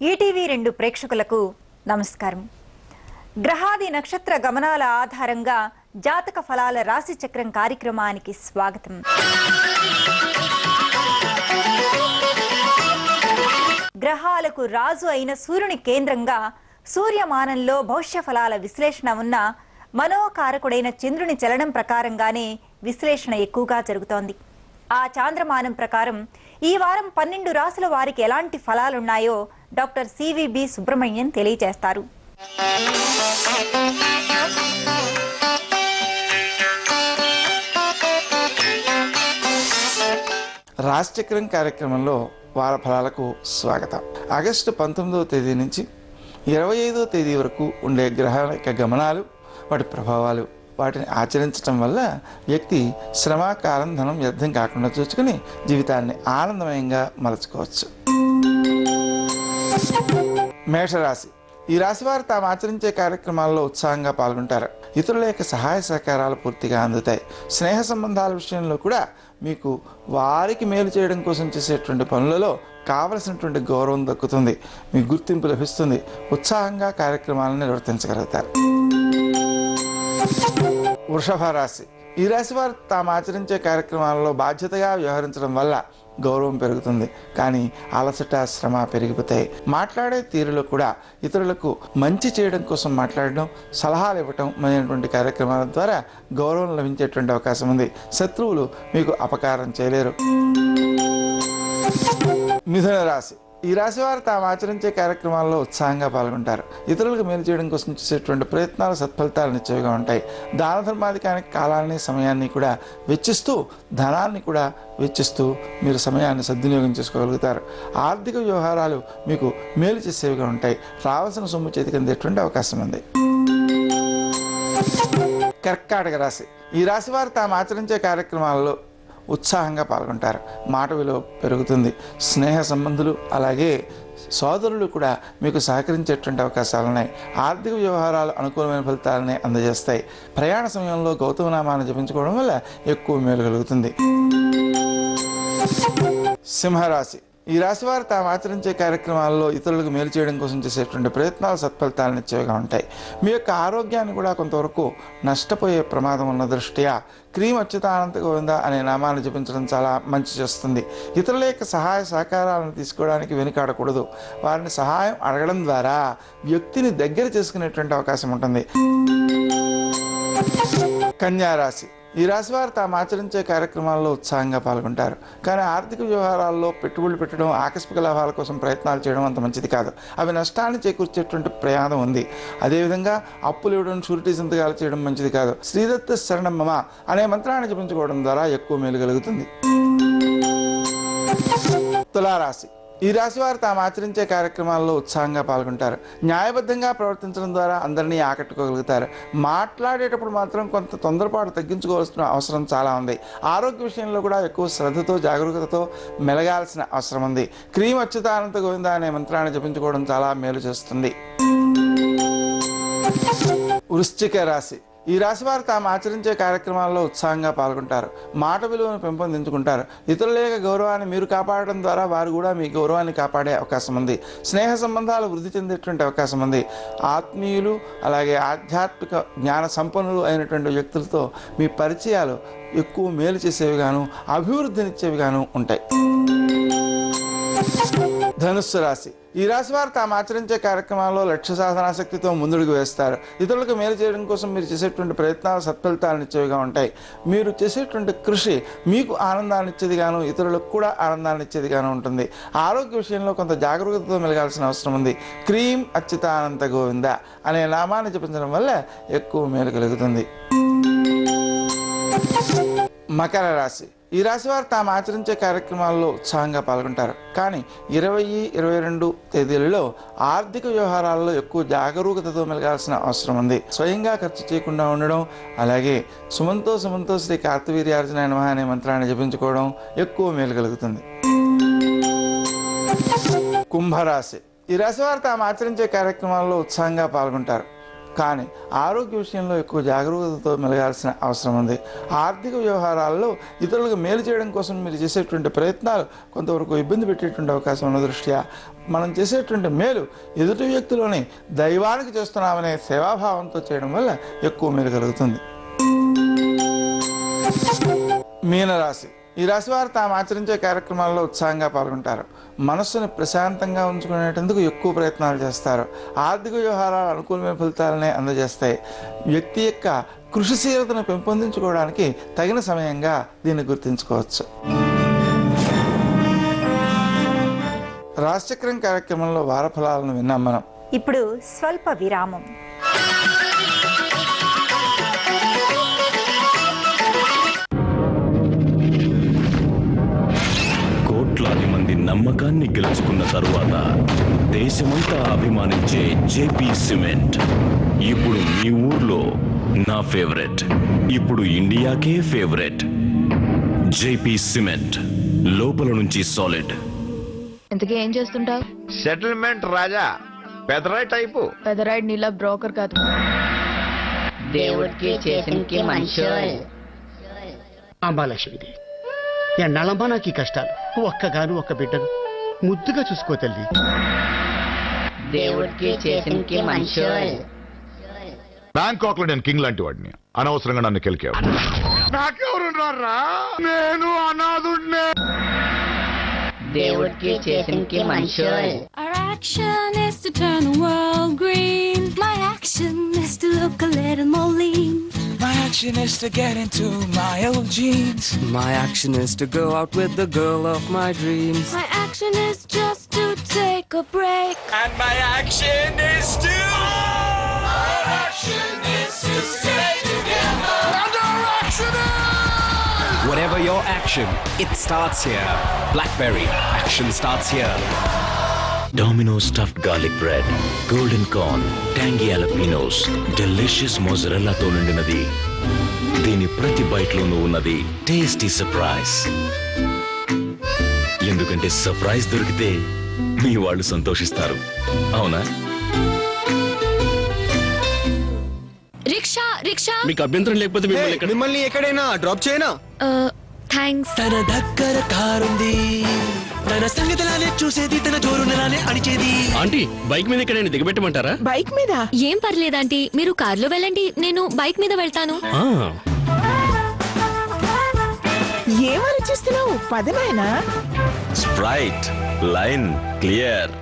ETV 2 ప్రేక్షకులకు నమస్కారం. గ్రహాది నక్షత్ర గమనాల ఆధారంగా జాతక ఫలాల రాశి చక్రం కార్యక్రమానికి స్వాగతం. గ్రహాలకు రాజు అయిన సూర్యుని కేంద్రంగా సూర్యమానంలో భవిష్య ఫలాల విశ్లేషణ ఉన్న మనోకారకుడైన చంద్రుని చలనం ప్రకారంగానే విశ్లేషణ ఎక్కువగా జరుగుతోంది. ఆ చాంద్రమానం ప్రకారం ఈ వారం 12 రాశుల వారికి ఎలాంటి ఫలాలున్నాయో డాక్టర్ సివిబి సుబ్రహ్మణ్యన్ తెలియజేస్తారు. రాశిచక్రం కార్యక్రమంలో వార ఫలాలకు స్వాగతం. ఆగస్టు 19వ తేదీ నుంచి 25వ తేదీ వరకు ఉండే గ్రహాల యొక్క గమనాలు, వాటి ప్రభావాలు, వాటిని ఆచరించడం వల్ల వ్యక్తి శ్రమ, కాలం, ధనం వ్యర్థం కాకుండా చూసుకుని జీవితాన్ని ఆనందమయంగా మలుచుకోవచ్చు. మేషరాశి. ఈ రాశి వారు తాము ఆచరించే కార్యక్రమాల్లో ఉత్సాహంగా పాల్గొంటారు. ఇతరుల యొక్క సహాయ సహకారాలు పూర్తిగా అందుతాయి. స్నేహ సంబంధాల విషయంలో కూడా మీకు వారికి మేలు చేయడం కోసం చేసేటువంటి పనులలో కావలసినటువంటి గౌరవం దక్కుతుంది. మీకు గుర్తింపు లభిస్తుంది. ఉత్సాహంగా కార్యక్రమాలను నిర్వర్తించగలుగుతారు. వృషభ రాశి. ఈ రాశి వారు తాము ఆచరించే కార్యక్రమాలలో బాధ్యతగా వ్యవహరించడం వల్ల గౌరవం పెరుగుతుంది. కానీ అలసట, శ్రమ పెరిగిపోతాయి. మాట్లాడే తీరులో కూడా ఇతరులకు మంచి చేయడం కోసం మాట్లాడడం, సలహాలు ఇవ్వటం అనేటువంటి కార్యక్రమాల ద్వారా గౌరవం లభించేటువంటి అవకాశం ఉంది. శత్రువులు మీకు అపకారం చేయలేరు. మిథున రాశి. ఈ రాశి వారు తాము ఆచరించే కార్యక్రమాల్లో ఉత్సాహంగా పాల్గొంటారు. ఇతరులకు మేలు చేయడం కోసం చేసేటువంటి ప్రయత్నాలు సత్ఫలితాలు నిశ్చయంగా ఉంటాయి. దాన ధర్మాధికానికి కాలాన్ని, సమయాన్ని కూడా వెచ్చిస్తూ, ధనాన్ని కూడా వెచ్చిస్తూ మీరు సమయాన్ని సద్వినియోగం చేసుకోగలుగుతారు. ఆర్థిక వ్యవహారాలు మీకు మేలు చేసేవిగా ఉంటాయి. రావాల్సిన సొమ్ము చేతికి అందేటువంటి అవకాశం ఉంది. కర్కాటక రాశి. ఈ రాశి వారు తాము ఆచరించే కార్యక్రమాల్లో ఉత్సాహంగా పాల్గొంటారు. మాట విలువ పెరుగుతుంది. స్నేహ సంబంధులు అలాగే సోదరులు కూడా మీకు సహకరించేటువంటి అవకాశాలు ఉన్నాయి. ఆర్థిక వ్యవహారాలు అనుకూలమైన ఫలితాలని అందజేస్తాయి. ప్రయాణ సమయంలో గౌతమనామాన్ని జపించుకోవడం వల్ల ఎక్కువ మేలు కలుగుతుంది. సింహరాశి. ఈ రాశి వారు తాము ఆచరించే కార్యక్రమాల్లో ఇతరులకు మేలు చేయడం కోసం చేసేటువంటి ప్రయత్నాలు సత్ఫలితాలను ఇచ్చేవిగా ఉంటాయి. మీ యొక్క ఆరోగ్యాన్ని కూడా కొంతవరకు నష్టపోయే ప్రమాదం ఉన్న దృష్ట్యా క్రీమ్ అచ్యుతానంత గోవింద అనే నామాన్ని జపించడం చాలా మంచి చేస్తుంది. ఇతరుల యొక్క సహాయ సహకారాలను తీసుకోవడానికి వెనుకాడకూడదు. వారిని సహాయం అడగడం ద్వారా వ్యక్తిని దగ్గర చేసుకునేటువంటి అవకాశం ఉంటుంది. కన్యా రాశి. ఈ రాశి వారు తాము ఆచరించే కార్యక్రమాల్లో ఉత్సాహంగా పాల్గొంటారు. కానీ ఆర్థిక వ్యవహారాల్లో పెట్టుబడులు పెట్టడం, ఆకస్మిక లాభాల కోసం ప్రయత్నాలు చేయడం అంత మంచిది కాదు. అవి నష్టాన్ని చేకూర్చేటువంటి ప్రయాదం ఉంది. అదేవిధంగా అప్పులు ఇవ్వడం, షూరిటీ సంతకాలు చేయడం మంచిది కాదు. శ్రీదత్త శరణం మమ అనే మంత్రాన్ని జపించుకోవడం ద్వారా ఎక్కువ మేలు కలుగుతుంది. తులారాశి. ఈ రాశి వారు తాము ఆచరించే కార్యక్రమాల్లో ఉత్సాహంగా పాల్గొంటారు. న్యాయబద్ధంగా ప్రవర్తించడం ద్వారా అందరినీ ఆకట్టుకోగలుగుతారు. మాట్లాడేటప్పుడు మాత్రం కొంత తొందరపాటు తగ్గించుకోవాల్సిన అవసరం చాలా ఉంది. ఆరోగ్య విషయంలో కూడా ఎక్కువ శ్రద్ధతో, జాగరూకతతో మెలగాల్సిన అవసరం ఉంది. క్రీమ్ అచ్యుతానంత గోవింద అనే మంత్రాన్ని జపించుకోవడం చాలా మేలు చేస్తుంది. వృశ్చిక రాశి. ఈ రాశి వారు తాము ఆచరించే కార్యక్రమాల్లో ఉత్సాహంగా పాల్గొంటారు. మాట విలువను పెంపొందించుకుంటారు. ఇతరుల యొక్క గౌరవాన్ని మీరు కాపాడడం ద్వారా వారు కూడా మీ గౌరవాన్ని కాపాడే అవకాశం ఉంది. స్నేహ సంబంధాలు వృద్ధి చెందేటువంటి అవకాశం ఉంది. ఆత్మీయులు అలాగే ఆధ్యాత్మిక జ్ఞాన సంపన్నులు అయినటువంటి వ్యక్తులతో మీ పరిచయాలు ఎక్కువ మేలు చేసేవిగాను, అభివృద్ధినిచ్చేవిగాను ఉంటాయి. ధనుస్సు రాశి. ఈ రాశి వారు తాము ఆచరించే కార్యక్రమాల్లో లక్ష్య సాధనాశక్తితో ముందుకు వేస్తారు. ఇతరులకు మేలు చేయడం కోసం మీరు చేసేటువంటి ప్రయత్నాలు సత్ఫలితాలను ఇచ్చేవిగా ఉంటాయి. మీరు చేసేటువంటి కృషి మీకు ఆనందాన్ని ఇచ్చేదిగాను, ఇతరులకు కూడా ఆనందాన్ని ఇచ్చేదిగాను ఉంటుంది. ఆరోగ్య విషయంలో కొంత జాగరూకతతో మెలగాల్సిన అవసరం ఉంది. క్రీమ్ అచ్యుతానంత గోవింద అనే నామాన్ని జపించడం వల్ల ఎక్కువ మేలు కలుగుతుంది. మకర రాశి. ఈ రాశి వారు తాము ఆచరించే కార్యక్రమాల్లో ఉత్సాహంగా పాల్గొంటారు. కానీ 20, 22 తేదీలలో ఆర్థిక వ్యవహారాల్లో ఎక్కువ జాగరూకతతో మెలగాల్సిన అవసరం ఉంది. స్వయంగా ఖర్చు చేయకుండా ఉండడం, అలాగే సుమంతో శ్రీ కార్తవీర్యార్జునాయ నమః అనే మంత్రాన్ని జపించుకోవడం ఎక్కువ మేలు కలుగుతుంది. కుంభరాశి. ఈ రాశి వారు తాము ఆచరించే కార్యక్రమాల్లో ఉత్సాహంగా పాల్గొంటారు. కానీ ఆరోగ్య విషయంలో ఎక్కువ జాగరూకతతో మెలగాల్సిన అవసరం ఉంది. ఆర్థిక వ్యవహారాల్లో ఇతరులకు మేలు చేయడం కోసం మీరు చేసేటువంటి ప్రయత్నాలు కొంతవరకు ఇబ్బంది పెట్టేటువంటి అవకాశం ఉన్న దృష్ట్యా మనం చేసేటువంటి మేలు ఎదుటి వ్యక్తిలోని దైవానికి చేస్తున్నామనే సేవాభావంతో చేయడం వల్ల ఎక్కువ మేలు కలుగుతుంది. మీనరాశి. ఈ రాశి వారు తాము ఆచరించే కార్యక్రమాల్లో ఉత్సాహంగా పాల్గొంటారు. మనస్సుని ప్రశాంతంగా ఉంచుకునేందుకు ఎక్కువ ప్రయత్నాలు చేస్తారు. ఆర్థిక వ్యవహారాలు అనుకూలమైన ఫలితాలనే అందజేస్తాయి. వ్యక్తి యొక్క కృషిశీలతను పెంపొందించుకోవడానికి తగిన సమయంగా దీన్ని గుర్తించుకోవచ్చు. రాశిచక్రం కార్యక్రమంలో వార ఫలాలను విన్నాం మనం. ఇప్పుడు స్వల్ప విరామం. కోట్లాది మంది నమ్మకాన్ని గెలుచుకున్న తరువాత దేశమంతా అభిమానించే జేపీ సిమెంట్ ఇప్పుడు మీ ఊర్లో నా ఫేవరెట్, ఇప్పుడు ఇండియాకే ఫేవరెట్. జేపీ సిమెంట్, లోపల నుంచి సాలిడ్. ఇంతకీ ఏం చేస్తుంటావు? సెటిల్మెంట్ రాజా, పెదరాయి టైపు. పెదరాయిడ్ నీలా బ్రోకర్ కాదు. దేవుడికి చేసినకి మనుషులు. అంబాలక్ష్మిది ఎన్నాళ్ళమ్మా నాకు ఈ కష్టాలు. ఒక్కగాను ఒక్క బిడ్డను ముద్దుగా చూసుకో తల్లి. దేవుడికి చేసినకి మనుషులు. బ్యాంకాక్ లో నేను కింగ్ లాంటి వాడిని, అనవసరంగా నన్ను కెలికావు. నాకెవరు రారా, నేను అనాథుడినే. దేవుడికి చేసినకి మనుషులు. Our action is to turn the world green. My action is to look a little more lean. My action is to get into my old jeans. My action is to go out with the girl of my dreams. My action is just to take a break. And my action is to. Our action is to stay together. And our action is. Whatever your action, it starts here. Blackberry, action starts here. Domino's stuffed garlic bread, golden corn, tangy jalapenos, delicious mozzarella తో నిండినది. దీని ప్రతి byte లోనూ ఉన్నది tasty surprise. ఎందుకంటే surprise దొరికితే మీ వాళ్ళు సంతోషిస్తారు, అవునా? Rickshaw rickshaw. మీకు అభ్యంతరం లేకపోతే మిమ్మల్ని ఎక్కడైనా డ్రాప్ చేయనా? థ్యాంక్స్. తన దగ్గర కారుంది, తన సంగతిలానే చూసేది, తన జోరునలానే అడిచేది. ఆంటీ, బైక్ మీద ఎక్కడైనా దిగబెట్టమంటారా? బైక్ మీద ఏం పర్లేదు ఆంటీ, మీరు కార్లో వెళ్ళండి, నేను బైక్ మీద వెళ్తాను. ఏమని చేస్తున్నావు? పదనాయనా. Sprite, line clear.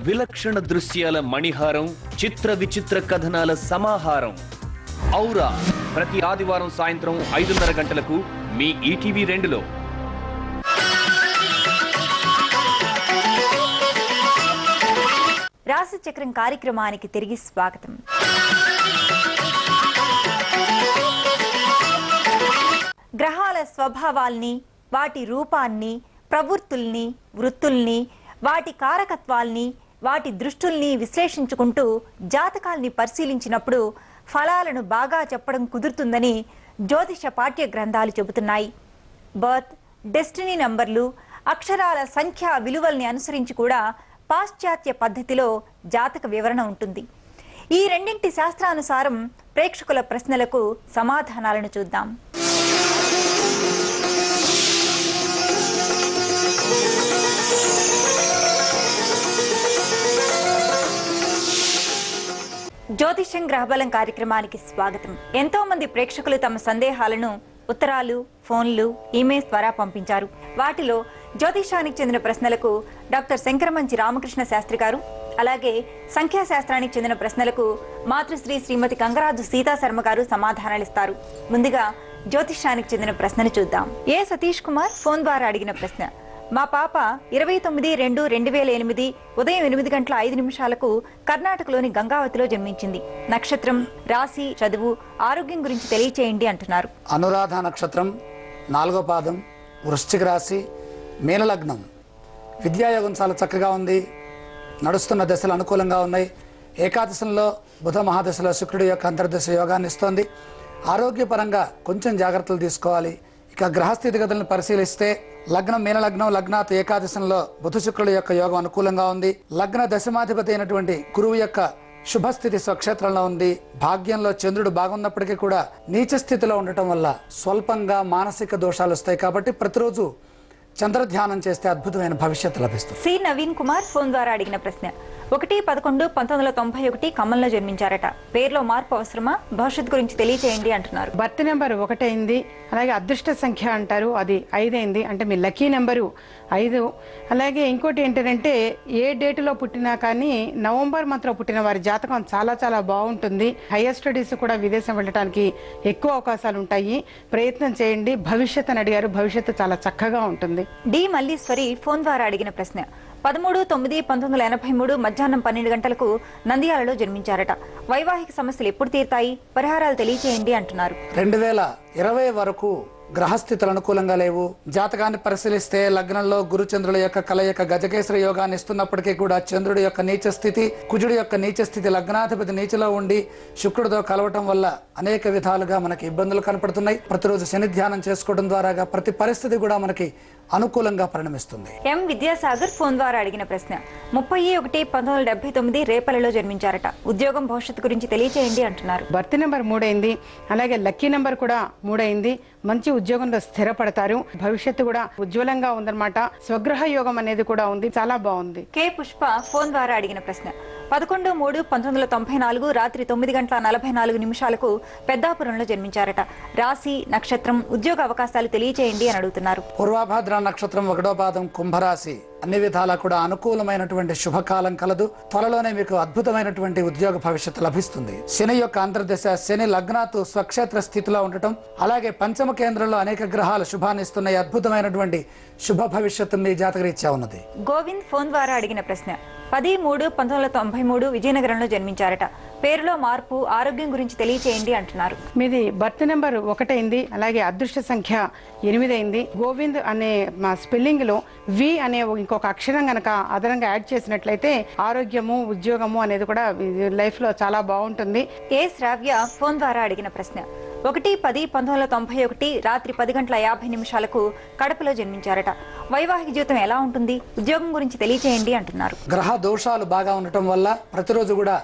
విలక్షణ దృశ్యాల మణిహారం, చిత్ర విచిత్ర కథనాల సమాహారం. ఔరా, ప్రతి ఆదివారం సాయంత్రం 5:30 గంటలకు మీ ఈటీవీ 2లో. రాశి చక్రం కార్యక్రమానికి తిరిగి స్వాగతం. గ్రహాల స్వభావాల్ని, వాటి రూపాన్ని, ప్రవృత్తుల్ని, వృత్తుల్ని, వాటి కారకత్వాల్ని, వాటి దృష్టుల్ని విశ్లేషించుకుంటూ జాతకాల్ని పరిశీలించినప్పుడు ఫలాలను బాగా చెప్పడం కుదురుతుందని జ్యోతిష పాఠ్య గ్రంథాలు చెబుతున్నాయి. బర్త్, డెస్టినీ నంబర్లు, అక్షరాల సంఖ్య విలువల్ని అనుసరించి కూడా పాశ్చాత్య పద్ధతిలో జాతక వివరణ ఉంటుంది. ఈ రెండింటి శాస్త్రానుసారం ప్రేక్షకుల ప్రశ్నలకు సమాధానాలను చూద్దాం. జ్యోతిష్యం గ్రహబలం కార్యక్రమానికి స్వాగతం. ఎంతో మంది ప్రేక్షకులు తమ సందేహాలను ఉత్తరాలు, ఫోన్లు, ఈమెయిల్స్ ద్వారా పంపించారు. వాటిలో జ్యోతిషానికి చెందిన ప్రశ్నలకు డాక్టర్ శంకరమంచి రామకృష్ణ శాస్త్రి గారు, అలాగే సంఖ్యాశాస్త్రానికి చెందిన ప్రశ్నలకు మాతృశ్రీ శ్రీమతి కంగరాజు సీతా శర్మ గారు సమాధానాలిస్తారు. ముందుగా జ్యోతిషానికి చెందిన ప్రశ్నను చూద్దాం. ఏ సతీష్ కుమార్ ఫోన్ ద్వారా అడిగిన ప్రశ్న: మా పాప 29/2/2008 ఉదయం 8 గంటల 5 నిమిషాలకు కర్ణాటకలోని గంగావతిలో జన్మించింది. నక్షత్రం, రాశి, చదువు, ఆరోగ్యం గురించి తెలియచేయండి అంటున్నారు. అనురాధ నక్షత్రం, 4వ పాదం, వృశ్చిక రాశి, మీన లగ్నం. విద్యాయోగం చాలా చక్కగా ఉంది. నడుస్తున్న దశలు అనుకూలంగా ఉన్నాయి. ఏకాదశంలో బుధ మహాదశలో శుక్రుడి యొక్క అంతర్దశ యోగాన్ని ఇస్తోంది. ఆరోగ్యపరంగా కొంచెం జాగ్రత్తలు తీసుకోవాలి. ఇక గ్రహస్థితిగతులను పరిశీలిస్తే లగ్నం మీన లగ్నం, లగ్నాత్ ఏకాదశంలో బుధ శుక్రుడి యొక్క యోగం అనుకూలంగా ఉంది. లగ్న దశమాధిపతి అయినటువంటి గురువు యొక్క శుభస్థితి స్వక్షేత్రంలో ఉంది. భాగ్యంలో చంద్రుడు బాగున్నప్పటికీ కూడా నీచ స్థితిలో ఉండటం వల్ల స్వల్పంగా మానసిక దోషాలు వస్తాయి. కాబట్టి ప్రతిరోజు చంద్రధ్యానం చేస్తే అద్భుతమైన భవిష్యత్తు లభిస్తుంది. సి నవీన్ కుమార్ ఫోన్ ద్వారా అడిగిన ప్రశ్న: 1/11/1991 ఖమ్మంలో జన్మించారట. పేరులో మార్పు అవసరమా? భవిష్యత్తు గురించి తెలియచేయండి అంటున్నారు. బర్త్ నెంబర్ 1 అయింది. అలాగే అదృష్ట సంఖ్య అంటారు, అది 5 అయింది. అంటే మీ లక్కీ నెంబరు 5. అలాగే ఇంకోటి ఏంటంటే ఏ డేటులో పుట్టినా కానీ నవంబర్ మంత్లో పుట్టిన వారి జాతకం చాలా చాలా బాగుంటుంది. హైయర్ స్టడీస్ కూడా విదేశం వెళ్ళడానికి ఎక్కువ అవకాశాలు ఉంటాయి. ప్రయత్నం చేయండి. భవిష్యత్తు అని అడిగారు, భవిష్యత్తు చాలా చక్కగా ఉంటుంది. డి మల్లీశ్వరి ఫోన్ ద్వారా అడిగిన ప్రశ్న: 13/9/1983 మధ్యాహ్నం 12 గంటలకు నంద్యాలలో జన్మించారట. వైవాహిక సమస్యలు ఎప్పుడు తీరుతాయి? పరిహారాలు తెలియచేయండి అంటున్నారు. 2020 వరకు గ్రహస్థితులు అనుకూలంగా లేవు. జాతకాన్ని పరిశీలిస్తే లగ్నంలో గురుచంద్రుల యొక్క కలయిక గజకేశ్వర యోగాన్ని ఇస్తున్నప్పటికీ కూడా చంద్రుడి యొక్క నీచ స్థితి, కుజుడి యొక్క నీచ స్థితి, లగ్నాధిపతి నీచలో ఉండి శుక్రుడితో కలవటం వల్ల అనేక విధాలుగా మనకి ఇబ్బందులు కనపడుతున్నాయి. ప్రతిరోజు శని ధ్యానం చేసుకోవడం ద్వారా ప్రతి పరిస్థితి కూడా మనకి అనుకూలంగా పరిణమిస్తుంది. ఎం విద్యాసాగర్ ఫోన్ ద్వారా అడిగిన ప్రశ్న: 30/1/1979 రేపలలో జన్మించారట. ఉద్యోగం, భవిష్యత్తు గురించి తెలియచేయండి అంటున్నారు. బర్త్ నెంబర్ 3 అయింది. అలాగే లక్కీ నెంబర్ కూడా 3 అయింది. మంచి ఉద్యోగంలో స్థిరపడతారు. భవిష్యత్తు కూడా ఉజ్వలంగా ఉందన్నమాట. స్వగృహ యోగం అనేది కూడా ఉంది, చాలా బాగుంది. కే పుష్ప ఫోన్ ద్వారా అడిగిన ప్రశ్న: 11/3/1994 రాత్రి 9 గంటల 44 నిమిషాలకు పెద్దాపురంలో జన్మించారట. రాశి, నక్షత్రం, ఉద్యోగ అవకాశాలు తెలియచేయండి అని అడుగుతున్నారు. పూర్వాభాద్ర నక్షత్రం, 1వ పాదం, కుంభరాశి. అన్ని విధాలా కూడా అనుకూలమైనటువంటి శుభకాలం కలదు. త్వరలోనే మీకు అద్భుతమైనటువంటి ఉద్యోగ భవిష్యత్తు లభిస్తుంది. శని యొక్క అంతర్దశ, శని లగ్నాతు స్వక్షేత్ర స్థితిలో ఉండటం, అలాగే పంచమ కేంద్రంలో అనేక గ్రహాలు శుభాన్ని ఇస్తున్నాయి. అద్భుతమైనటువంటి శుభ భవిష్యత్తు మీ జాతకరీత్యా ఉన్నది. గోవింద్ ఫోన్ ద్వారా అడిగిన ప్రశ్న: 10/3/1993 విజయనగరంలో జన్మించారట. పేరులో మార్పు, ఆరోగ్యం గురించి తెలియచేయండి అంటున్నారు. మీది బర్త్ నెంబర్ 1 అయింది. అలాగే అదృష్ట సంఖ్య 8 అయింది. గోవింద్ అనే మా స్పెల్లింగ్ లో వి అనే ఇంకొక అక్షరం గనక అదనంగా యాడ్ చేసినట్లయితే ఆరోగ్యము, ఉద్యోగము అనేది కూడా లైఫ్ లో చాలా బాగుంటుంది. ఏ శ్రావ్య ఫోన్ ద్వారా అడిగిన ప్రశ్న: 1/10/1991 రాత్రి 10 గంటల 50 నిమిషాలకు కడపలో జన్మించారట. వైవాహిక జీవితం ఎలా ఉంటుంది? ఉద్యోగం గురించి తెలియచేయండి అంటున్నారు. గ్రహ దోషాలు బాగా ఉండటం వల్ల ప్రతిరోజు కూడా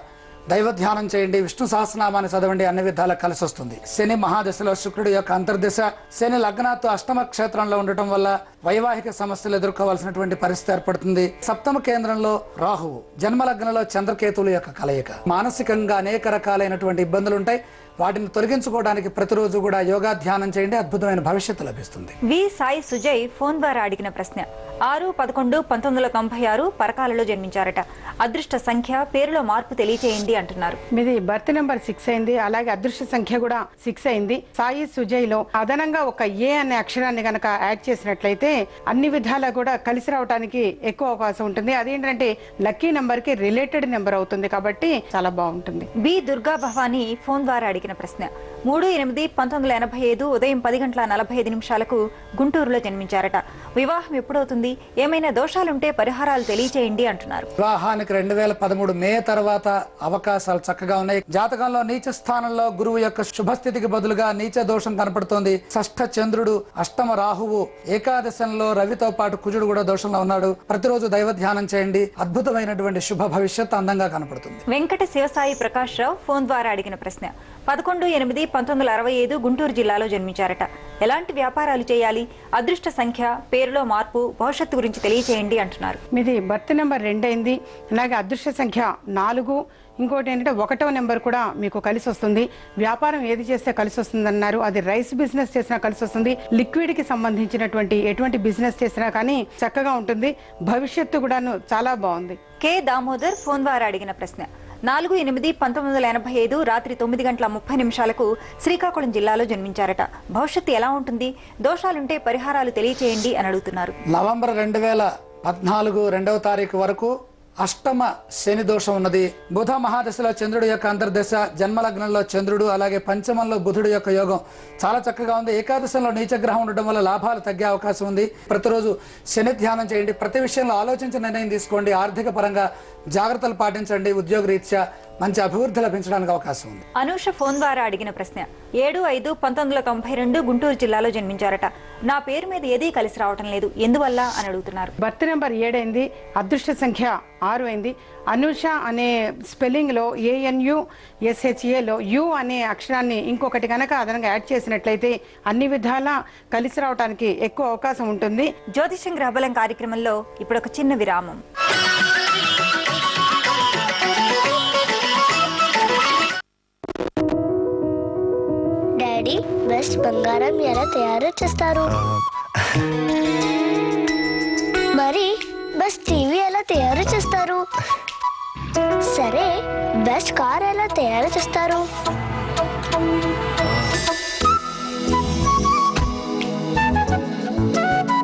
దైవ ధ్యానం చేయండి, విష్ణు సహస్రనామాన్ని చదవండి, అన్ని విధాలా కలిసి వస్తుంది. శని మహాదశలో శుక్రుడి యొక్క అంతర్దశ, శని లగ్నాతో అష్టమ క్షేత్రంలో ఉండటం వల్ల వైవాహిక సమస్యలు ఎదుర్కోవాల్సినటువంటి పరిస్థితి ఏర్పడుతుంది. సప్తమ కేంద్రంలో రాహువు, జన్మ లగ్నంలో చంద్రకేతువుల యొక్క కలయిక. మానసికంగా అనేక రకాలైనటువంటి ఇబ్బందులు ఉంటాయి. వాటిని తొలగించుకోవడానికి ప్రతిరోజు కూడా యోగా ధ్యానం చేయండి, అద్భుతమైన భవిష్యత్తు లభిస్తుంది. వి సాయి సుజయ్ ఫోన్ ద్వారా అడిగిన ప్రశ్న: 6/11/1996 పరకాలలో జన్మించారట. అదృష్ట సంఖ్య, పేరులో మార్పు తెలియచేయండి అంటున్నారు. మీది బర్త్ నెంబర్ 6 అయింది. అలాగే అదృష్ట సంఖ్య కూడా 6 అయింది. సాయి సుజయ్ లో అదనంగా ఒక ఏ అనే అక్షరాన్ని గనక యాడ్ చేసినట్లయితే అన్ని విధాలా కూడా కలిసి రావడానికి ఎక్కువ అవకాశం ఉంటుంది. అదేంటంటే లక్కీ నెంబర్ కి రిలేటెడ్ నెంబర్ అవుతుంది, కాబట్టి చాలా బాగుంటుంది. బి దుర్గా భవానీ ఫోన్ ద్వారా అడిగిన ప్రశ్న: 3/8/1985 ఉదయం 10 గంటల 45 నిమిషాలకు గుంటూరులో జన్మించారట. వివాహం ఎప్పుడవుతుంది? ఏమైనా దోషాలుంటే పరిహారాలు తెలియచేయండి అంటున్నారు. వివాహానికి 2013 మే తర్వాత అవకాశాలు చక్కగా ఉన్నాయి. జాతకంలో నీచ స్థానంలో గురువు యొక్క శుభస్థితికి బదులుగా నీచ దోషం కనపడుతోంది. షష్ఠ చంద్రుడు, అష్టమ రాహువు, ఏకాదశంలో రవితో పాటు కుజుడు కూడా దోషంలో ఉన్నాడు. ప్రతిరోజు దైవ ధ్యానం చేయండి, అద్భుతమైనటువంటి శుభ భవిష్యత్తు అందంగా కనపడుతుంది. వెంకట శివసాయి ప్రకాష్ రావు ఫోన్ ద్వారా అడిగిన ప్రశ్న: 11/8/1965 గుంటూరు జిల్లాలో జన్మించారట. ఎలాంటి వ్యాపారాలు చేయాలి? అదృష్ట సంఖ్య, పేరులో మార్పు, భవిష్యత్తు గురించి తెలియచేయండి అంటున్నారు. మీది బర్త్ నెంబర్ 2 అయింది. అలాగే అదృష్ట సంఖ్య 4. ఇంకోటి ఏంటంటే 1వ నెంబర్ కూడా మీకు కలిసి వస్తుంది. వ్యాపారం ఏది చేస్తే కలిసి వస్తుంది అన్నారు. అది రైస్ బిజినెస్ చేసినా కలిసి వస్తుంది. లిక్విడ్ కి సంబంధించినటువంటి ఎటువంటి బిజినెస్ చేసినా కానీ చక్కగా ఉంటుంది. భవిష్యత్తు కూడాను చాలా బాగుంది. కె దామోదర్ ఫోన్ ద్వారా అడిగిన ప్రశ్న: 4/8/1985 రాత్రి 9:30 శ్రీకాకుళం జిల్లాలో జన్మించారట. భవిష్యత్తు ఎలా ఉంటుంది, దోషాలుంటే పరిహారాలు తెలియచేయండి అని అడుగుతున్నారు. నవంబర్ 2014 2వ తారీఖు వరకు అష్టమ శని దోషం ఉన్నది. బుధ మహాదశలో చంద్రుడి యొక్క అంతర్దశ, జన్మలగ్నంలో చంద్రుడు, అలాగే పంచమంలో బుధుడు యొక్క యోగం చాలా చక్కగా ఉంది. ఏకాదశంలో నీచగ్రహం ఉండడం వల్ల లాభాలు తగ్గే అవకాశం ఉంది. ప్రతిరోజు శని ధ్యానం చేయండి. ప్రతి విషయంలో ఆలోచించి నిర్ణయం తీసుకోండి. ఆర్థిక పరంగా జాగ్రత్తలు పాటించండి. ఉద్యోగ రీత్యా మంచి అభివృద్ధి లభించడానికి అవకాశం ఉంది. అనూష ఫోన్ ద్వారా అడిగిన ప్రశ్న 7/5/1992 గుంటూరు జిల్లాలో జన్మించారట. నా పేరు మీద ఏదీ కలిసి రావటం లేదు, ఎందువల్ల అని అడుగుతున్నారు. బర్త్ నెంబర్ 7 అయింది, అదృష్ట సంఖ్య 6 అయింది. అనూష అనే స్పెల్లింగ్ లో ANUSHAలో యు అనే అక్షరాన్ని ఇంకొకటి కనుక అదనంగా యాడ్ చేసినట్లయితే అన్ని విధాలా కలిసి రావడానికి ఎక్కువ అవకాశం ఉంటుంది. జ్యోతిష్యం గ్రహబలం కార్యక్రమంలో ఇప్పుడు ఒక చిన్న విరామం. డాడీ, బెస్ట్ బంగారం ఎలా తయారు చేస్తారు? మరి బెస్ట్ టీవీ ఎలా తయారు చేస్తారు? సరే, బెస్ట్ కార్ ఎలా తయారు చేస్తారు?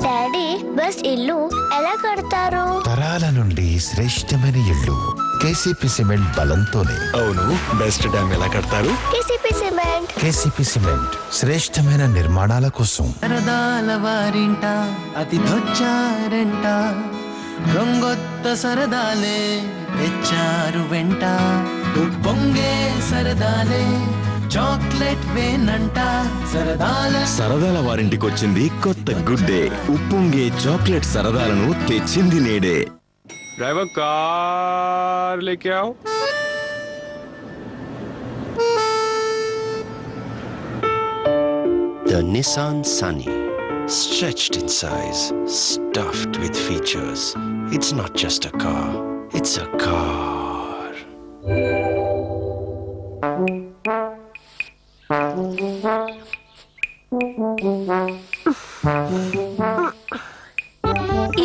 డాడీ, బెస్ట్ ఇల్లు ఎలా కడతారు? తరాల నుండి శ్రేష్టమైన ఇల్లు కేసీపీ సిమెంట్ బలంతోనే. అవును, బెస్ట్ డ్యామ్ ఎలా కడతారు? KCP cement. కేసీపీ సిమెంట్ శ్రేష్టమైన నిర్మాణాల కోసం. సరదాల వారింట అతి దొచ్చారంట, రంగొత్త సరదాలే తెచ్చారు వెంట, ఉప్పొంగే సరదాలే చాక్లెట్ వేనంట. సరదాల వారింటికి వచ్చింది కొత్త గుడ్డే. ఉప్పొంగే చాక్లెట్ సరదాలను తెచ్చింది నేడే. ड्राइवर कार लेके आओ. The Nissan Sunny, stretched in size, stuffed with features. It's not just a car, it's a car.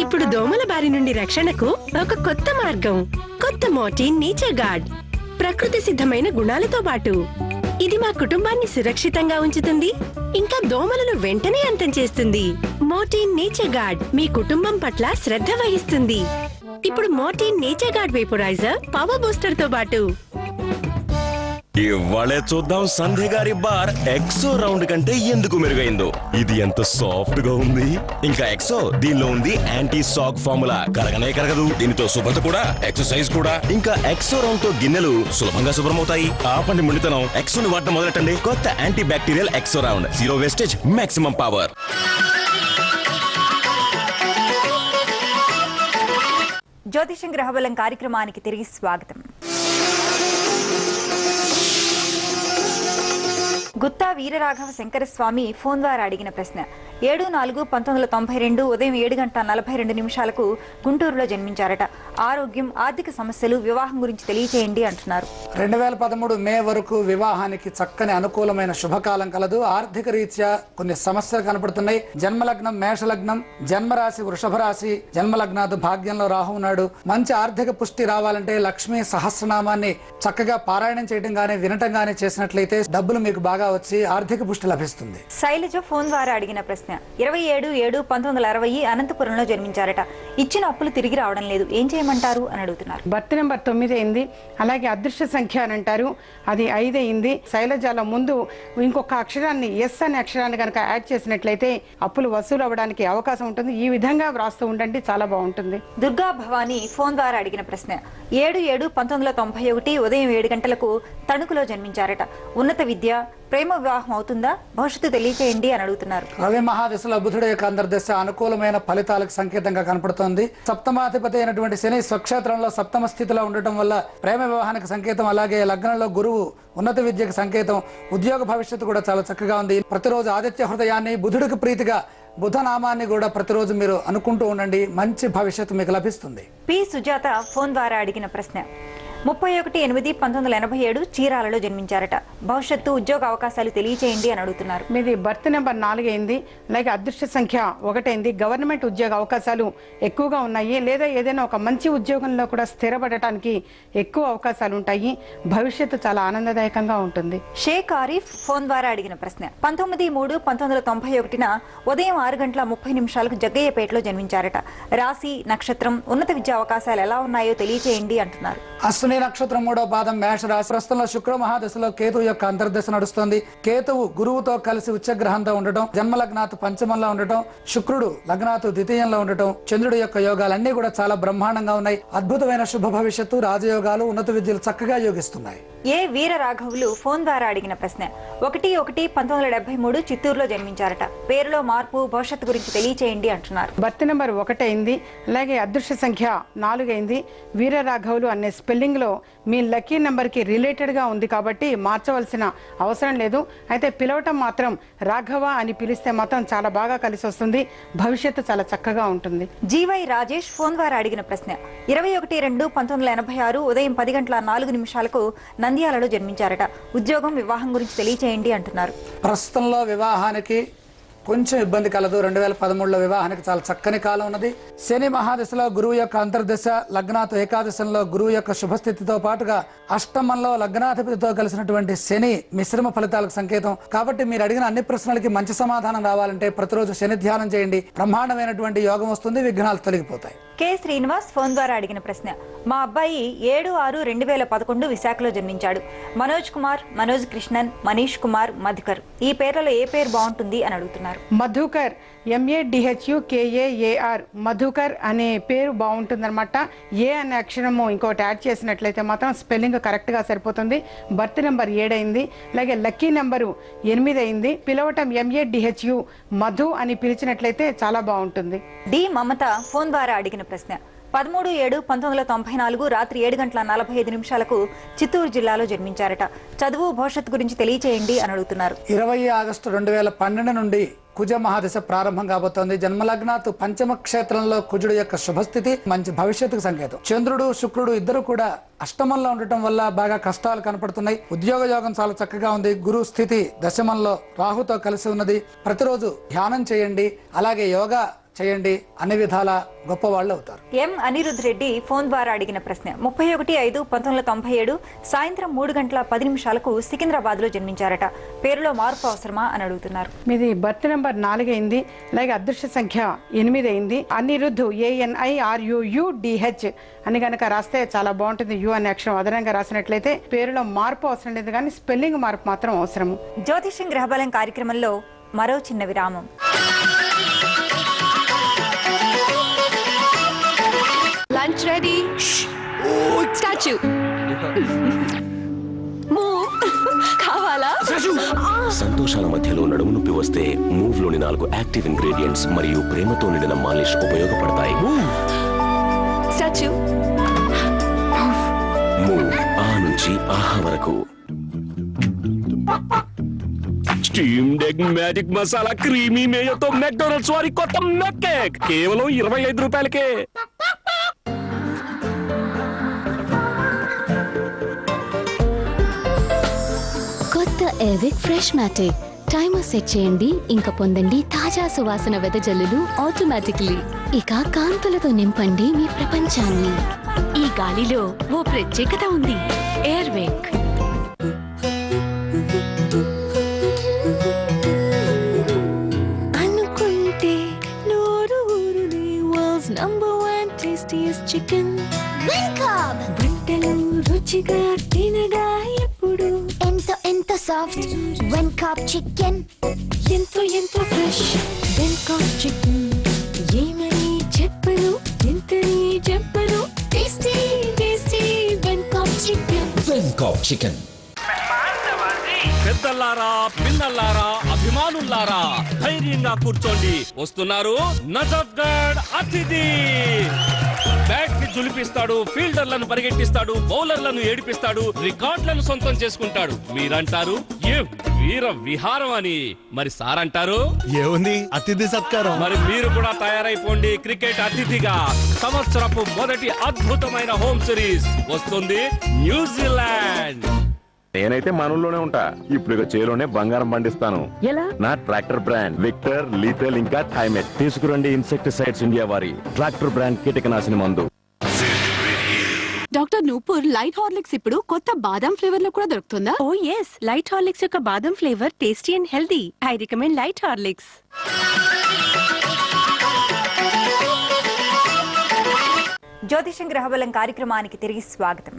ఇప్పుడు దోమల బారి నుండి రక్షణకు ఒక కొత్త మార్గం. కొత్త మోర్టీన్ నేచర్ గార్డ్. ప్రకృతి సిద్ధమైన గుణాలతో పాటు ఇది మా కుటుంబాన్ని సురక్షితంగా ఉంచుతుంది, ఇంకా దోమలను వెంటనే అంతం చేస్తుంది. మోర్టీన్ నేచర్ గార్డ్ మీ కుటుంబం పట్ల శ్రద్ధ వహిస్తుంది. ఇప్పుడు Mortein nature guard vaporizer power booster తో పాటు. ఇవాళే చూద్దాం సంధ్య గారి బార్ ఎక్సో రౌండ్ కంటే ఎందుకు మెరుగైందో. ఇది ఎంత సాఫ్ట్ గా ఉంది. ఇంకా ఎక్సో దీనిలో ఉంది యాంటీ సాక్ ఫార్ములా. కరగనే కరగదు, దీనితో శుభ్రత కూడా, ఎక్సర్సైజ్ కూడా. ఇంకా ఎక్సో రౌండ్ తో గిన్నెలు సులభంగా శుభ్రమవుతాయి. ఆపండి ముడితనం, ఎక్సోని వాడటం మొదలెట్టండి. కొత్త anti bacterial exo round, zero wastage, maximum power. జ్యోతిష్యం గ్రహబలం కార్యక్రమానికి తిరిగి స్వాగతం. గుత్తా వీరరాఘవ శంకరస్వామి ఫోన్ ద్వారా అడిగిన ప్రశ్న 7/4/1992 ఉదయం 7:42 గుంటూరులో జన్మించారట. ఆరోగ్యం, ఆర్థిక సమస్యలు, వివాహం గురించి తెలియచేయండి అంటున్నారు. 2013 మే వరకు వివాహానికి చక్కని అనుకూలమైన శుభకాలం కలదు. ఆర్థిక రీత్యా కొన్ని సమస్యలు కనపడుతున్నాయి. జన్మలగ్నం మేషలగ్నం, జన్మరాశి వృషభ రాశి, జన్మలగ్నాదు భాగ్యంలో రాహు ఉన్నాడు. మంచి ఆర్థిక పుష్టి రావాలంటే లక్ష్మీ సహస్రనామాన్ని చక్కగా పారాయణం చేయడం గానీ వినటం గానీ చేసినట్లయితే డబ్బులు మీకు బాగా వచ్చి ఆర్థిక పుష్టి లభిస్తుంది. శైలజ ఫోన్ ద్వారా అడిగిన ప్రశ్న 27/7/1960 అనంతపురంలో జన్మించారట. ఇచ్చిన అప్పులు తిరిగి రావడం లేదు, ఏం చేయమంటారు అని అడుగుతున్నారు. బర్త్ నెంబర్ 9 అయింది, అలాగే అదృష్ట సంఖ్య అని అంటారు, అది 5 అయింది. శైలజాల ముందు ఇంకొక అక్షరాన్ని ఎస్ అనే అక్షరాన్ని కనుక యాడ్ చేసినట్లయితే అప్పులు వసూలు అవ్వడానికి అవకాశం ఉంటుంది. ఈ విధంగా వ్రాస్తూ ఉండండి, చాలా బాగుంటుంది. దుర్గా భవాని ఫోన్ ద్వారా అడిగిన ప్రశ్న 7/7/1991 ఉదయం 7 గంటలకు తణుకులో జన్మించారట. ఉన్నత విద్య, ప్రేమ వివాహం అవుతుందా, భవిష్యత్తు తెలియచేయండి అని అడుగుతున్నారు. రవి మహాదశలో బుధుడు యొక్క అంతర్దశ అనుకూలమైన ఫలితాలకు సంకేతంగా కనపడుతోంది. సప్తమాధిపతి అయినటువంటి శని స్వక్షేత్రంలో సప్తమ స్థితిలో ఉండటం వల్ల ప్రేమ వివాహానికి సంకేతం. అలాగే లగ్నంలో గురువు ఉన్నత విద్యకు సంకేతం. ఉద్యోగ భవిష్యత్తు కూడా చాలా చక్కగా ఉంది. ప్రతిరోజు ఆదిత్య హృదయాన్ని, బుధుడికి ప్రీతిగా బుధనామాన్ని కూడా ప్రతిరోజు మీరు అనుకుంటూ ఉండండి, మంచి భవిష్యత్తు మీకు లభిస్తుంది. పి సుజాత ఫోన్ ద్వారా అడిగిన ప్రశ్న 31/8/1987 చీరాలలో జన్మించారట. భవిష్యత్తు ఉద్యోగ అవకాశాలు తెలియచేయండి అని అడుగుతున్నారు. మీది బర్త్ నెంబర్ 4 అయింది. అలాగే అదృష్ట సంఖ్య 1 అయింది. గవర్నమెంట్ ఉద్యోగ అవకాశాలు ఎక్కువగా ఉన్నాయి, లేదా ఏదైనా ఒక మంచి ఉద్యోగంలో కూడా స్థిరపడటానికి ఎక్కువ అవకాశాలు ఉంటాయి. భవిష్యత్తు చాలా ఆనందదాయకంగా ఉంటుంది. షేక్ ఆరిఫ్ ఫోన్ ద్వారా అడిగిన ప్రశ్న 19/3/1991 ఉదయం 6:30 జగ్గయ్యపేటలో జన్మించారట. రాశి, నక్షత్రం, ఉన్నత విద్యా అవకాశాలు ఎలా ఉన్నాయో తెలియచేయండి అంటున్నారు. అశ్విని నక్షత్రం 3వ పాదం మేష రాశి. ప్రస్తుతంలో శుక్ర మహాదశలో కేతువు యొక్క అంతర్దశ నడుస్తుంది. కేతువు గురువుతో కలిసి ఉచ్చగ్రహంతో ఉండటం, జన్మలగ్నాతు పంచమంలో ఉండటం, శుక్రుడు లగ్నాతు ద్వితీయంలో ఉండటం, చంద్రుడి యొక్క యోగాలన్నీ కూడా చాలా బ్రహ్మాండంగా ఉన్నాయి. అద్భుతమైన శుభ భవిష్యత్తు, రాజయోగాలు, ఉన్నత విద్యలు చక్కగా యోగిస్తున్నాయి. ఏ వీర రాఘవులు ఫోన్ ద్వారా అడిగిన ప్రశ్న 1/1/1973 చిత్తూరులో జన్మించారట. పేరులో మార్పు, భవిష్యత్తు గురించి తెలియచేయండి అంటున్నారు. బర్త్ నెంబర్ 1 అయింది. అలాగే అదృష్ట సంఖ్య 4 అయింది. వీర రాఘవులు అనే స్పెల్లింగ్ లో మీ లక్కీ నెంబర్ కి రిలేటెడ్ గా ఉంది కాబట్టి మార్చవలసిన అవసరం లేదు. అయితే పిలవటం మాత్రం రాఘవ అని పిలిస్తే మాత్రం చాలా బాగా కలిసి వస్తుంది. భవిష్యత్తు చాలా చక్కగా ఉంటుంది. జీవై రాజేష్ ఫోన్ ద్వారా అడిగిన ప్రశ్న 21/2/1986 ఉదయం 10:04 నంద్యాలలో జన్మించారట. ఉద్యోగం, వివాహం గురించి తెలియచేయండి అంటున్నారు. ప్రస్తుతంలో వివాహానికి కొంచెం ఇబ్బంది కలదు. 2013లో వివాహానికి చాలా చక్కని కాలం ఉన్నది. శని మహాదశలో గురువు యొక్క అంతర్దశ, లగ్నాతు ఏకాదశంలో గురువు యొక్క శుభస్థితితో పాటుగా అష్టమంలో లగ్నాధిపతితో కలిసినటువంటి శని మిశ్రమ ఫలితాలకు సంకేతం. కాబట్టి మీరు అడిగిన అన్ని ప్రశ్నలకి మంచి సమాధానం రావాలంటే ప్రతిరోజు శని ధ్యానం చేయండి. బ్రహ్మాండమైనటువంటి యోగం వస్తుంది, విఘ్నాలు తొలగిపోతాయి. కె శ్రీనివాస్ ఫోన్ ద్వారా అడిగిన ప్రశ్న మా అబ్బాయి 7/6/2011 విశాఖలో జన్మించాడు. మనోజ్ కుమార్, మనోజ్ కృష్ణన్, మనీష్ కుమార్, మధుకర్ ఈ పేర్లలో ఏ పేరు బాగుంటుంది అని అడుగుతున్నారు. మధుకర్, MADHUKAAR మధుకర్ అనే పేరు బాగుంటుందన్నమాట. ఏ అనే అక్షరము ఇంకోటి యాడ్ చేసినట్లయితే మాత్రం స్పెల్లింగ్ కరెక్ట్ గా సరిపోతుంది. బర్త్ నెంబర్ 7 అయింది. అలాగే లక్కీ నెంబరు 8 అయింది. పిలవటం MADHU మధు అని పిలిచినట్లయితే చాలా బాగుంటుంది. డి మమత ఫోన్ ద్వారా అడిగిన ప్రశ్న 13/7/1994 రాత్రి 7:45 చిత్తూరు జిల్లాలో జన్మించారట. చదువు, భవిష్యత్తు గురించి తెలియచేయండి అని అడుగుతున్నారు. 20 ఆగస్టు 2012 నుండి కుజ మహాదశ ప్రారంభం కాబోతోంది. జన్మలగ్నాతు పంచమ క్షేత్రంలో కుజుడు యొక్క శుభస్థితి మంచి భవిష్యత్తుకు సంకేతం. చంద్రుడు, శుక్రుడు ఇద్దరు కూడా అష్టమంలో ఉండటం వల్ల బాగా కష్టాలు కనపడుతున్నాయి. ఉద్యోగ యోగం చాలా చక్కగా ఉంది. గురు స్థితి దశమంలో రాహుతో కలిసి ఉన్నది. ప్రతిరోజు ధ్యానం చేయండి, అలాగే యోగా చేయండి. అన్ని విధాల గొప్ప వాళ్ళు అవుతారు. ఎం అనిరుద్ రెడ్డి ఫోన్ ద్వారా అడిగిన ప్రశ్న 31/5/1997 సాయంత్రం 3:10 సికింద్రాబాద్ లో జన్మించారట. పేరులో మార్పు అవసరమా అని అడుగుతున్నారు. మీది బర్త్ నెంబర్ 4 అయింది. అలాగే అదృష్ట సంఖ్య 8 అయింది. అనిరుద్ధ్ ANIRUUDH అని కనుక రాస్తే చాలా బాగుంటుంది. యు అనే అక్షరం అదనంగా రాసినట్లయితే పేరులో మార్పు అవసరం లేదు, కానీ స్పెల్లింగ్ మార్పు మాత్రం అవసరము. జ్యోతిష్యం గ్రహబలం కార్యక్రమంలో మరో చిన్న విరామం. Lunch ready. Statue. Move. కావాలా? సంతోషాల మధ్యలో నడుము నొప్పి వస్తే మూవ్ లోని 4 యాక్టివ్ ఇంగ్రీడియంట్స్ మరియు ప్రేమతో నిండిన మాలిష్ ఉపయోగపడతాయి. Statue. మూవ్ ఆ నుంచి ఆహా వరకు. Steamed egg magic masala creamy మేయోతో మెక్డొనాల్డ్స్ వారి కొత్త మెక్ కేక్ కేవలం 25 రూపాయలకే. కొత్త ఎవిక్ ఫ్రెష్ మ్యాటిక్ టైమర్ సెట్ చేయండి, ఇంకా పొందండి తాజా సువాసన వెదజల్లులు ఆటోమేటిక్లీ. ఇక కాంతులతో నింపండి మీ ప్రపంచాన్ని. ఈ గాలిలో ఓ ప్రత్యేకత ఉంది. ఎయిర్వేక్. అనుకుంటే నోరు ఊరుని వరల్డ్స్ #1 టేస్టీయెస్ట్ చికెన్ వెల్కమ్. వంటలు రుచిగా తినగా ఎప్పుడు ఎంత సాఫ్ట్ వెన్కాప్ చికెన్, ఎంతో ఫ్రెష్ వెల్కమ్ చికెన్. ఏమని చెప్పను, ఎంతని చెప్పను, టేస్టీ వెల్కమ్ చికెన్. వెన్కాప్ చికెన్. పెద్దల్లారా, పిల్లల్లారా, అభిమానుల్లారా ధైర్యంగా కూర్చోండి. వస్తున్నారు నజఫ్గఢ్ అతిథి. బ్యాక్ జులిపిస్తాడు, ఫీల్డర్లను పరిగెట్టిస్తాడు, బౌలర్లను ఏడిపిస్తాడు, రికార్డులను సొంతం చేసుకుంటాడు. మీరంటారు ఏ వీర విహారం అని, మరి సార్ అంటారు ఏముంది అతిథి సత్కారం. మరి మీరు కూడా తయారైపోండి క్రికెట్ అతిథిగా. సంవత్సరపు మొదటి అద్భుతమైన హోమ్ సిరీస్ వస్తుంది న్యూజిలాండ్. నేనైతే మనలోనే ఉంటా. ఇప్పుడు చేలోనే బంగారం పండిస్తాను. ఎలా? నా ట్రాక్టర్ బ్రాండ్ విక్టర్, లీథల్ ఇంకా థైమెట్. తీసుకురండి ఇన్సెక్టిసైడ్స్ ఇండియా వారి ట్రాక్టర్ బ్రాండ్ కీటకనాశిని మందు. డాక్టర్ నూపూర్ లైట్ హార్లిక్స్ ఇప్పుడు కొత్త బాదం ఫ్లేవర్ లో కూడా దొరుకుతుందా? ఓ ఎస్, లైట్ హార్లిక్స్ యొక్క బాదం flavour tasty and healthy. I recommend light Horlicks. జ్యోతిషం గ్రహబలం కార్యక్రమానికి తిరిగి స్వాగతం.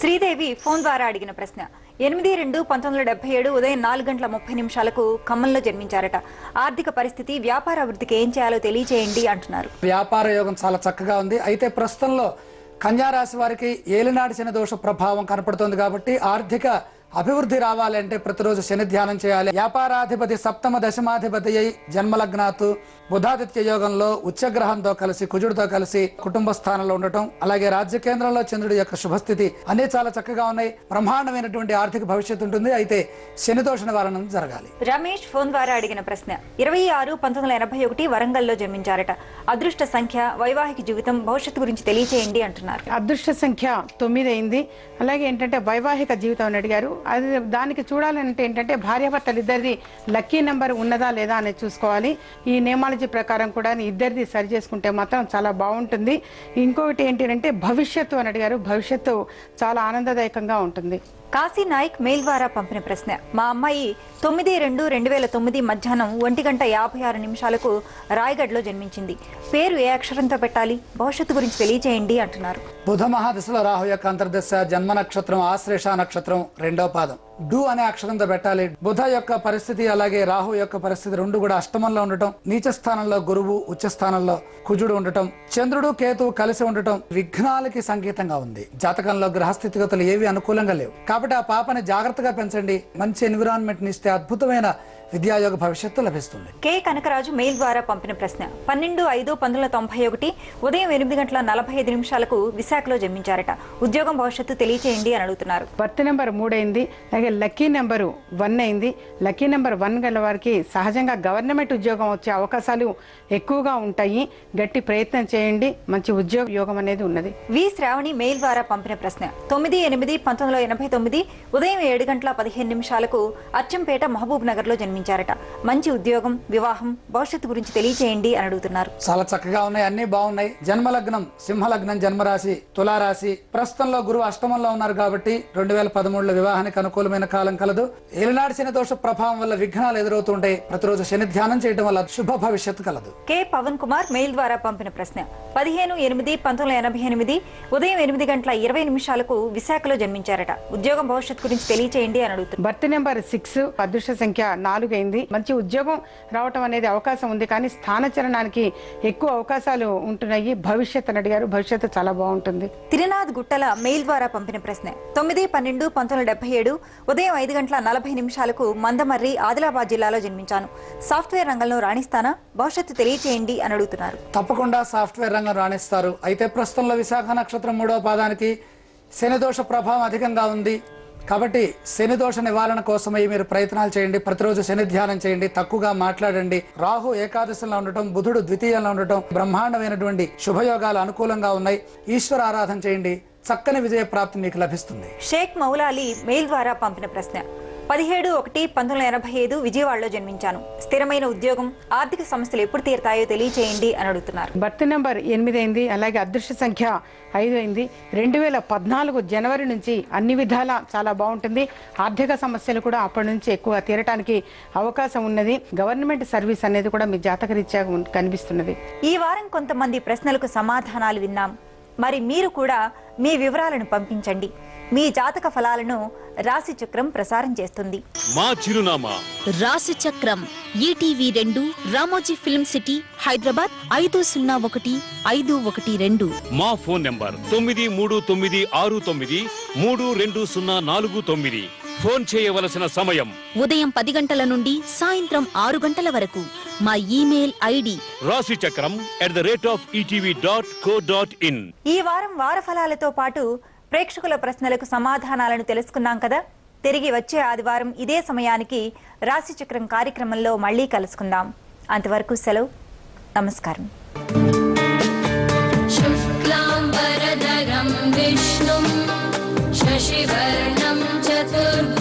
శ్రీదేవి ఫోన్ ద్వారా అడిగిన ప్రశ్న: 8/2/1977 ఉదయం 4:30 ఖమ్మంలో జన్మించారట. ఆర్థిక పరిస్థితి, వ్యాపార అభివృద్ధికి ఏం చేయాలో తెలియజేయండి అంటున్నారు. వ్యాపార యోగం చాలా చక్కగా ఉంది. అయితే ప్రస్తుతంలో కన్యా రాశి వారికి ఏలినాటి శని దోష ప్రభావం కనపడుతుంది కాబట్టి ఆర్థిక అభివృద్ధి రావాలంటే ప్రతిరోజు శని ధ్యానం చేయాలి. వ్యాపారాధిపతి సప్తమ దశమాధిపతి అయి జన్మలగ్నాతు బుధాదిత్య యోగంలో ఉచ్చగ్రహంతో కలిసి కుజుడితో కలిసి కుటుంబ స్థానంలో ఉండటం, అలాగే రాజ్య కేంద్రంలో చంద్రుడి యొక్క శుభస్థితి అన్ని చాలా చక్కగా ఉన్నాయి. బ్రహ్మాండమైనటువంటి ఆర్థిక భవిష్యత్తు ఉంటుంది. అయితే శని దోష నివారణ జరగాలి. రమేష్ ఫోన్ ద్వారా అడిగిన ప్రశ్న: 26/1981 వరంగల్లో జన్మించారట. అదృష్ట సంఖ్య, వైవాహిక జీవితం, భవిష్యత్తు గురించి తెలియచేయండి అంటున్నారు. అదృష్ట సంఖ్య 9 అయింది. అలాగే ఏంటంటే వైవాహిక జీవితం అని అడిగారు. అది దానికి చూడాలంటే ఏంటంటే భార్యాభర్తలు ఇద్దరిది లక్కీ నెంబర్ ఉన్నదా లేదా అనేది చూసుకోవాలి. ఈ నియమాలజీ ప్రకారం కూడా ఇద్దరిది సరి చేసుకుంటే మాత్రం చాలా బాగుంటుంది. ఇంకొకటి ఏంటంటే భవిష్యత్తు అని అడిగారు. భవిష్యత్తు చాలా ఆనందదాయకంగా ఉంటుంది. కాశీ నాయక్ మెయిల్ ద్వారా పంపిన ప్రశ్న: మా అమ్మాయి 9/2/2009 మధ్యాహ్నం 1:56 రాయగఢ్లో జన్మించింది. పేరు ఏ అక్షరంతో పెట్టాలి? భవిష్యత్తు గురించి తెలియజేయండి అంటున్నారు. బుధ మహాదశలో రాహు యొక్క అంతర్దశ, జన్మ నక్షత్రం ఆశ్లేష నక్షత్రం 2వ పాదం. డు అనే అక్షరంతో పెట్టాలి. బుధ యొక్క పరిస్థితి అలాగే రాహు యొక్క పరిస్థితి రెండు కూడా అష్టమంలో ఉండటం, నీచ స్థానంలో గురువు, ఉచ్చ స్థానంలో కుజుడు ఉండటం, చంద్రుడు కేతువు కలిసి ఉండటం విఘ్నాలకి సంకేతంగా ఉంది. జాతకంలో గ్రహస్థితిగతులు ఏవి అనుకూలంగా లేవు కాబట్టి ఆ పాపని జాగ్రత్తగా పెంచండి. మంచి ఎన్విరాన్మెంట్ ని ఇస్తే అద్భుతమైన విద్యాయోగ భవిష్యత్తు లభిస్తుంది. కె కనకరాజు మెయిల్ ద్వారా పంపిన ప్రశ్న: 12/5/1991 ఉదయం 8:45 విశాఖలో జన్మించారట. ఉద్యోగం, భవిష్యత్తు తెలియచేయండి అని అడుగుతున్నారు. బర్త్ నెంబర్ 3 అయింది. అలాగే లక్కీ నెంబరు 1 అయింది. లక్కీ నెంబర్ 1 గల వారికి సహజంగా గవర్నమెంట్ ఉద్యోగం వచ్చే అవకాశాలు ఎక్కువగా ఉంటాయి. గట్టి ప్రయత్నం చేయండి. మంచి ఉద్యోగ యోగం అనేది ఉన్నది. వి శ్రావణి మెయిల్ ద్వారా పంపిన ప్రశ్న: 9/8/1989 ఉదయం 7:15 అచ్చంపేట మహబూబ్ నగర్ లో జన్మించారట. మంచి ఉద్యోగం, వివాహం, భవిష్యత్తు గురించి తెలియచేయండి అని అడుగుతున్నారు. చాలా చక్కగా ఉన్నాయి, అన్ని బాగున్నాయి. జన్మలగ్నం సింహలగ్నం, జన్మరాశి తులారాశి. ప్రస్తుతంలో గురువు అష్టమంలో ఉన్నారు కాబట్టి 2013లో వివాహానికి అనుకూలమైన కాలం కలదు. ఏలినాటి శని దోష ప్రభావం వల్ల విఘ్నాలు ఎదురవుతుంటాయి. ప్రతిరోజు శని ధ్యానం చేయడం వల్ల శుభ భవిష్యత్తు కలదు. కె పవన్ కుమార్ మెయిల్ ద్వారా పంపిన ప్రశ్న: 15/8/1988 ఉదయం 8:20 విశాఖలో జన్మించారట. ఉద్యోగం, భవిష్యత్తు గురించి తెలియచేయండి అని అడుగుతున్నారు. బర్త్ నెంబర్ 6, అదృష్ట సంఖ్య 4 అయింది. మంచి ఉద్యోగం రావటం అనేది అవకాశం ఉంది కానీ స్థానచలనానికి ఎక్కువ అవకాశాలు ఉంటున్నాయి. భవిష్యత్తు అని అడిగారు. భవిష్యత్తు చాలా బాగుంటుంది. తిరునాథ్ గుట్టల మెయిల్ ద్వారా పంపిన ప్రశ్న: 9/12/1977 ఉదయం 5:40 మందమర్రి, ఆదిలాబాద్ జిల్లాలో జన్మించాను. సాఫ్ట్వేర్ రంగంలో రాణిస్తానా? భవిష్యత్తు తెలియచేయండి అని అడుగుతున్నారు. తప్పకుండా సాఫ్ట్వేర్ రంగం రాణిస్తారు. అయితే ప్రస్తుతంలో విశాఖ నక్షత్రం 3వ పాదానికి శని దోష ప్రభావం అధికంగా ఉంది కాబట్టి శని దోష నివారణ కోసమై మీరు ప్రయత్నాలు చేయండి. ప్రతిరోజు శని ధ్యానం చేయండి. తక్కువగా మాట్లాడండి. రాహు ఏకాదశంలో ఉండటం, బుధుడు ద్వితీయంలో ఉండటం బ్రహ్మాండమైనటువంటి శుభయోగాలు అనుకూలంగా ఉన్నాయి. ఈశ్వర ఆరాధన చేయండి. చక్కని విజయ ప్రాప్తి మీకు లభిస్తుంది. షేక్ మౌలాలి మెయిల్ ద్వారా పంపిన ప్రశ్న: 17/1/1985 విజయవాడలో జన్మించాను. స్థిరమైన ఉద్యోగం, ఆర్థిక సమస్యలు ఎప్పుడు తీరుతాయో తెలియచేయండి అని అడుగుతున్నారు. బర్త్ నెంబర్ 8 అయింది. అలాగే అదృష్ట సంఖ్య 5 అయింది. 2014 జనవరి నుంచి అన్ని విధాలా చాలా బాగుంటుంది. ఆర్థిక సమస్యలు కూడా అప్పటి నుంచి ఎక్కువ తీరటానికి అవకాశం ఉన్నది. గవర్నమెంట్ సర్వీస్ అనేది కూడా మీ జాతకరీత్యా కనిపిస్తున్నది. ఈ వారం కొంతమంది ప్రశ్నలకు సమాధానాలు విన్నాం. మరి మీరు కూడా మీ వివరాలను పంపించండి. మీ జాతక ఫలాలను రాశి చక్రం ప్రసారం చేస్తుంది. మా చిరునామా రాశి చక్రం, ETV 2, Ramoji film city, Hyderabad 501512. మా ఫోన్ నంబర్ 9369322049. ఫోన్ చేయవలసిన సమయం ఉదయం 10 గంటల నుండి సాయంత్రం 6 గంటల వరకు. మా ఈమెయిల్ ఐడి rasicakram@etv.co.in. ఈ వారం వార ఫలాలతో పాటు ప్రేక్షకుల ప్రశ్నలకు సమాధానాలను తెలుసుకున్నాం కదా. తిరిగి వచ్చే ఆదివారం ఇదే సమయానికి రాశిచక్రం కార్యక్రమంలో మళ్ళీ కలుసుకుందాం. అంతవరకు సెలవు. నమస్కారం. శుక్లాంబరధరం విష్ణుం శశివర్ణం చతుర్భుజం